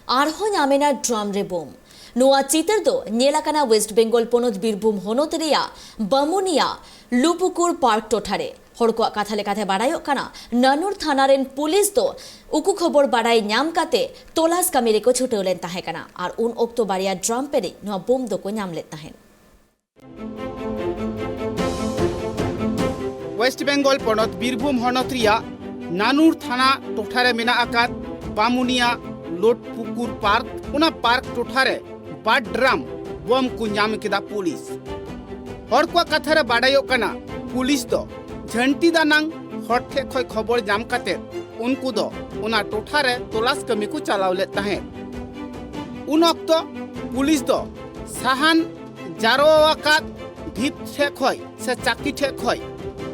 आरहों नामेना drum रे बोम नोआ चितर दो नेलाकाना वेस्ट बेंगल पोनोत बीरभूम होनोत रेया बामुनिया लुपुकुर पार्क टोठारे हर को कथा लेकाते बाड़ायोग काना नानुर थाना रेन पुलिस दो उकु खबर बाड़ाई ᱧᱟᱢ काते तलाश कामी रेको छुटेव लेन ताहें काना आर उन ऑक्टो बारिया ड्राम पेरे नोआ बोम दो को ᱧᱟᱢ लेत ताहें। वेस्ट बेंगल पोनोत बीरभूम होनोत रिया नानुर थाना टोठारे मेना आकात बामुनिया लोटपुकुर पार्क उना पार्क टोठारे बार ड्राम बम को ᱧᱟᱢ केदा पुलिस हर को कथा रे बाड़ायोग काना पुलिस दो झंटी दानांग हर ठे खय खबर ᱧᱟᱢ काते उनको दो उना टोठारे तलाश कामी को चलाव ले ताहें। उन ऑक्टो पुलिस दो साहान जारोवाकात भित ठे खय से चाकी ठे खय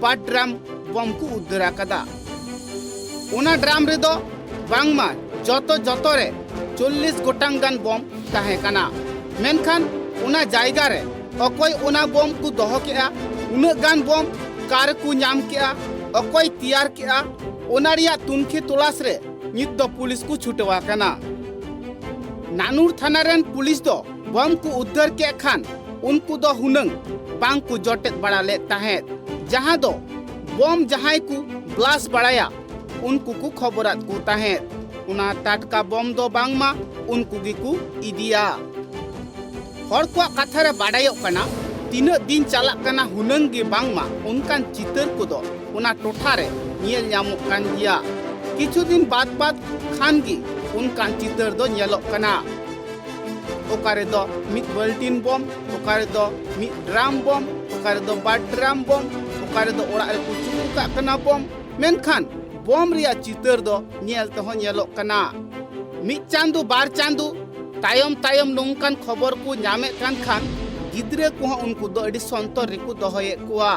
बार ड्राम बम को उद्धार कदा उना ड्राम रे दो बांगमा जतो जतो रे 40 गोटांग गान बम ताहें काना मेनखान उना जायगा रे अकोय उना बम को दोहो केआ उना गान बम कार को ᱧᱟᱢ केआ अकोय तैयार केआ उना रिया तुनखी तलाश रे नित दो पुलिस को छुटवा काना। नानुर थाना रेन पुलिस दो बम को उद्धार के खान उनको दो हुनंग बांग को जटेत बड़ा ले ताहें जहां दो बम जहां को ब्लास्ट बड़ाया उनको को खबरात को ताहें उना टाटका बम दो बांगमा उनको गी को इदिया हर को कथा रे बाड़ायोग काना तीना दिन चला काना हुनंग गे बांगमा उनकान चितर को दो उना टोठा रे नियल ᱧᱟᱢᱚᱜ कान गिया किछु दिन बाद खान गी उनकान चितर दो ᱧᱮᱞᱚᱜ काना ओकारे दो मिट बाल्टीन बम ओकारे दो मिट ड्राम बम ओकारे दो बार ड्राम बम ओकारे दो ओड़ा रे को चुकु का काना बम मेनखान बम रिया चितर दो ᱧᱮᱞ तहो ᱧᱮᱞᱚᱜ काना मिट चांदू बार चांदू तायम तायम नोंकान खबर को ᱧᱟᱢᱮ कान खान गिद्रे को उनको दो अडी संतर रेको दोहये कुआ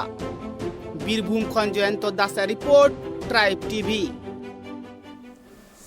बीरभूम खन जयंत दास रिपोर्ट ट्राइब टीवी।